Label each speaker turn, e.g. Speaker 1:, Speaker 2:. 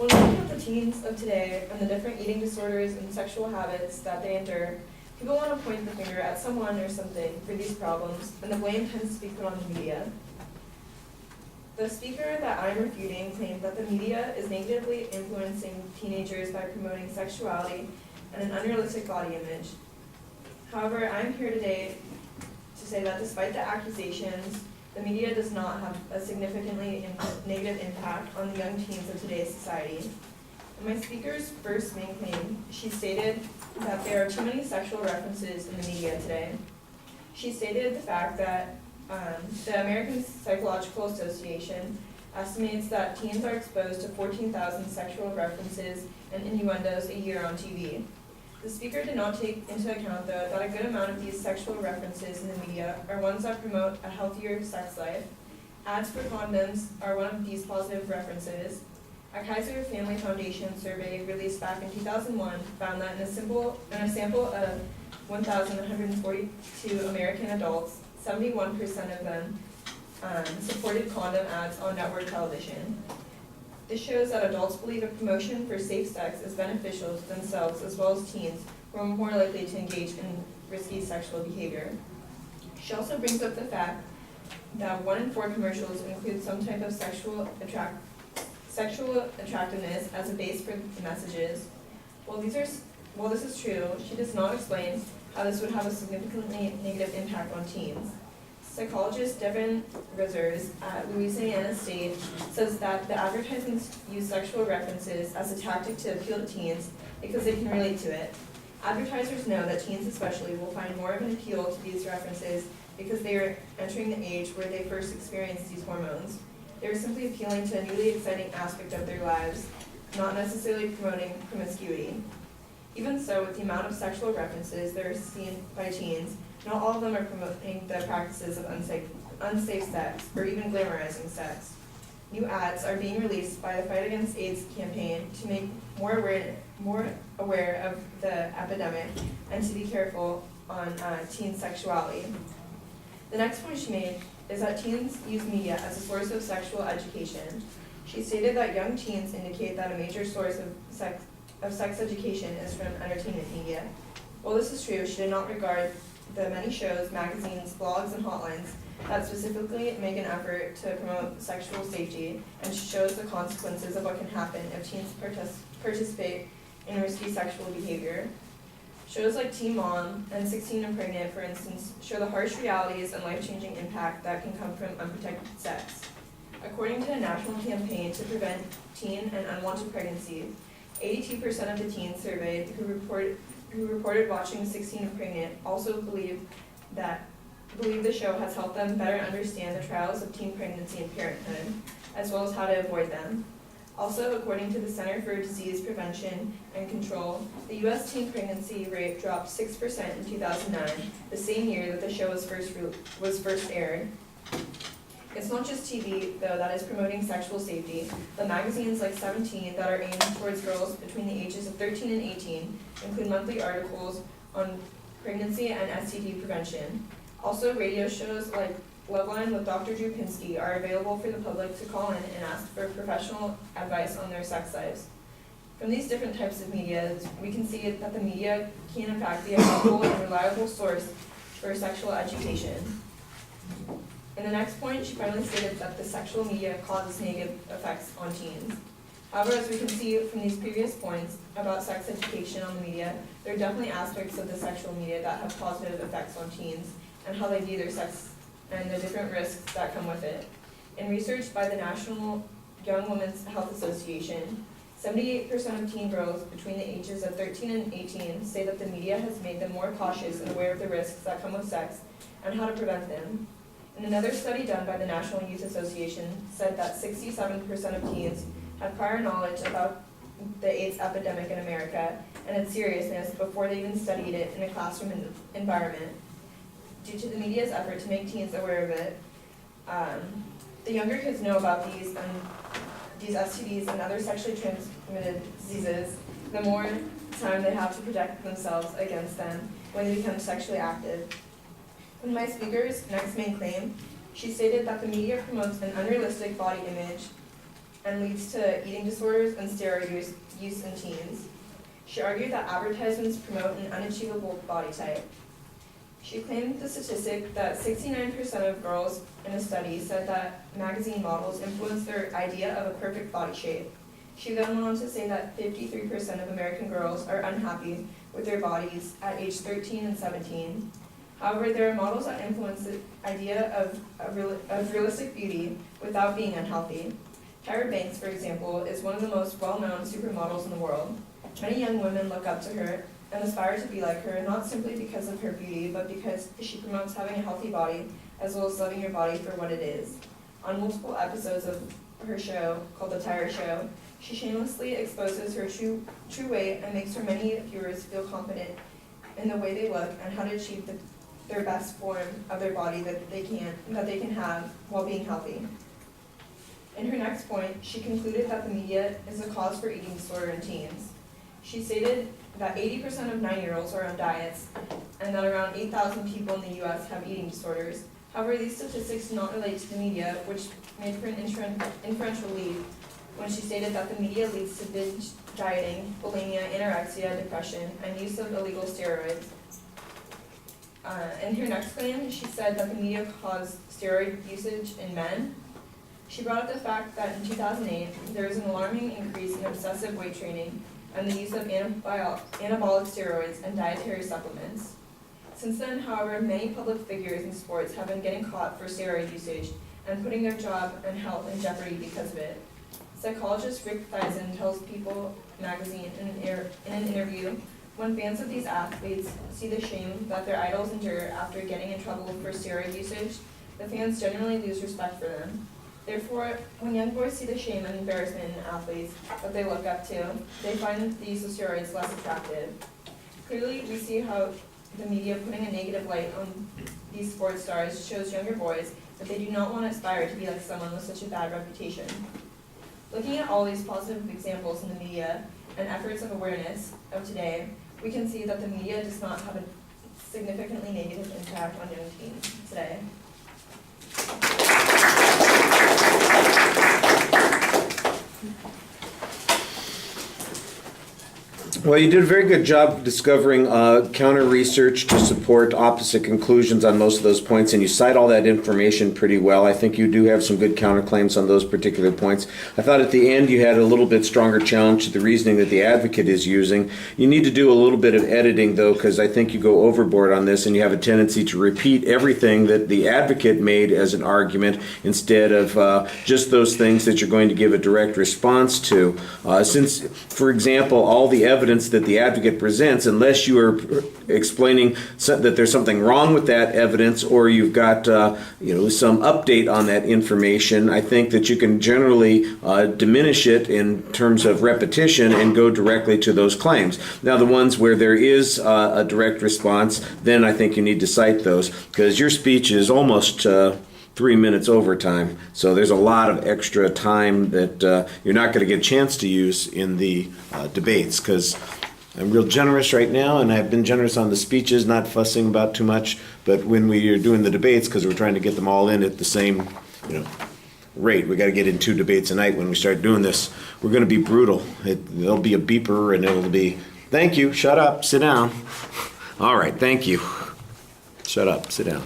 Speaker 1: When looking at the teens of today and the different eating disorders and sexual habits that they endure, people want to point the finger at someone or something for these problems, and the blame tends to be put on the media. The speaker that I'm refuting claimed that the media is negatively influencing teenagers by promoting sexuality and an unrealistic body image. However, I'm here today to say that despite the accusations, the media does not have a significantly negative impact on the young teens of today's society. In my speaker's first main claim, she stated that there are too many sexual references in the media today. She stated the fact that the American Psychological Association estimates that teens are exposed to 14,000 sexual references and innuendos a year on TV. The speaker did not take into account, though, that a good amount of these sexual references in the media are ones that promote a healthier sex life. Ads for condoms are one of these positive references. A Kaiser Family Foundation survey released back in 2001 found that in a sample of 1,142 American adults, 71% of them supported condom ads on network television. This shows that adults believe a promotion for safe sex is beneficial to themselves as well as teens, who are more likely to engage in risky sexual behavior. She also brings up the fact that 1 in 4 commercials include some type of sexual attractiveness as a base for the messages. While this is true, she does not explain how this would have a significantly negative impact on teens. Psychologist Devin Rizzers at Louisiana State says that the advertisements use sexual references as a tactic to appeal to teens because they can relate to it. Advertisers know that teens especially will find more of an appeal to these references because they are entering the age where they first experience these hormones. They are simply appealing to a newly exciting aspect of their lives, not necessarily promoting promiscuity. Even so, with the amount of sexual references that are seen by teens, not all of them are promoting the practices of unsafe sex or even glamorizing sex. New ads are being released by the Fight Against AIDS campaign to make more aware of the epidemic and to be careful on teen sexuality. The next point she made is that teens use media as a source of sexual education. She stated that young teens indicate that a major source of sex education is from entertainment media. While this is true, she did not regard the many shows, magazines, blogs, and hotlines that specifically make an effort to promote sexual safety and shows the consequences of what can happen if teens participate in risky sexual behavior. Shows like Teen Mom and 16 and Pregnant, for instance, show the harsh realities and life-changing impact that can come from unprotected sex. According to a national campaign to prevent teen and unwanted pregnancy, 82% of the teens surveyed who reported watching 16 and Pregnant also believe the show has helped them better understand the trials of teen pregnancy and parenthood, as well as how to avoid them. Also, according to the Center for Disease Prevention and Control, the U.S. teen pregnancy rate dropped 6% in 2009, the same year that the show was first aired. It's not just TV, though, that is promoting sexual safety, but magazines like 17 that are aimed towards girls between the ages of 13 and 18 include monthly articles on pregnancy and STD prevention. Also, radio shows like Loveline with Dr. Drew Pinsky are available for the public to call in and ask for professional advice on their sex lives. From these different types of media, we can see that the media can in fact be a helpful and reliable source for sexual education. In the next point, she finally stated that the sexual media causes negative effects on teens. However, as we can see from these previous points about sex education on the media, there are definitely aspects of the sexual media that have positive effects on teens and how they view their sex and the different risks that come with it. In research by the National Young Women's Health Association, 78% of teen girls between the ages of 13 and 18 say that the media has made them more cautious and aware of the risks that come with sex and how to prevent them. And another study done by the National Youth Association said that 67% of teens had prior knowledge about the AIDS epidemic in America and its seriousness before they even studied it in a classroom environment. Due to the media's effort to make teens aware of it, the younger kids know about these STDs and other sexually transmitted diseases, the more time they have to protect themselves against them when they become sexually active. In my speaker's next main claim, she stated that the media promotes an unrealistic body image and leads to eating disorders and steroid use in teens. She argued that advertisements promote an unachievable body type. She claimed the statistic that 69% of girls in a study said that magazine models influence their idea of a perfect body shape. She then went on to say that 53% of American girls are unhappy with their bodies at age 13 and 17. However, there are models that influence the idea of realistic beauty without being unhealthy. Tyra Banks, for example, is one of the most well-known supermodels in the world. Many young women look up to her and aspire to be like her, not simply because of her beauty, but because she promotes having a healthy body, as well as loving your body for what it is. On multiple episodes of her show, called The Tyra Show, she shamelessly exposes her true weight and makes her many viewers feel confident in the way they look and how to achieve their best form of their body that they can have while being healthy. In her next point, she concluded that the media is a cause for eating disorder in teens. She stated that 80% of 9-year-olds are on diets and that around 8,000 people in the U.S. have eating disorders. However, these statistics do not relate to the media, which made for an inferential lead when she stated that the media leads to binge dieting, bulimia, anorexia, depression, and use of illegal steroids. In her next claim, she said that the media caused steroid usage in men. She brought up the fact that in 2008, there was an alarming increase in obsessive weight training and the use of anabolic steroids and dietary supplements. Since then, however, many public figures in sports have been getting caught for steroid usage and putting their job and health in jeopardy because of it. Psychologist Rick Theisen tells People magazine in an interview, when fans of these athletes see the shame that their idols endure after getting in trouble for steroid usage, the fans generally lose respect for them. Therefore, when young boys see the shame and embarrassment in athletes that they look up to, they find the use of steroids less attractive. Clearly, we see how the media putting a negative light on these sports stars shows younger boys that they do not want to aspire to be like someone with such a bad reputation. Looking at all these positive examples in the media and efforts of awareness of today, we can see that the media does not have a significantly negative impact on young teens today.
Speaker 2: Well, you did a very good job discovering counter research to support opposite conclusions on most of those points, and you cite all that information pretty well. I think you do have some good counterclaims on those particular points. I thought at the end you had a little bit stronger challenge to the reasoning that the advocate is using. You need to do a little bit of editing, though, because I think you go overboard on this, and you have a tendency to repeat everything that the advocate made as an argument instead of just those things that you're going to give a direct response to. Since, for example, all the evidence that the advocate presents, unless you are explaining that there's something wrong with that evidence or you've got some update on that information, I think that you can generally diminish it in terms of repetition and go directly to those claims. Now, the ones where there is a direct response, then I think you need to cite those, because your speech is almost 3 minutes overtime, so there's a lot of extra time that you're not going to get a chance to use in the debates, because I'm real generous right now, and I've been generous on the speeches, not fussing about too much, but when we are doing the debates, because we're trying to get them all in at the same rate, we got to get in 2 debates a night when we start doing this, we're going to be brutal. There'll be a beeper, and it'll be, thank you, shut up, sit down. All right, thank you. Shut up, sit down.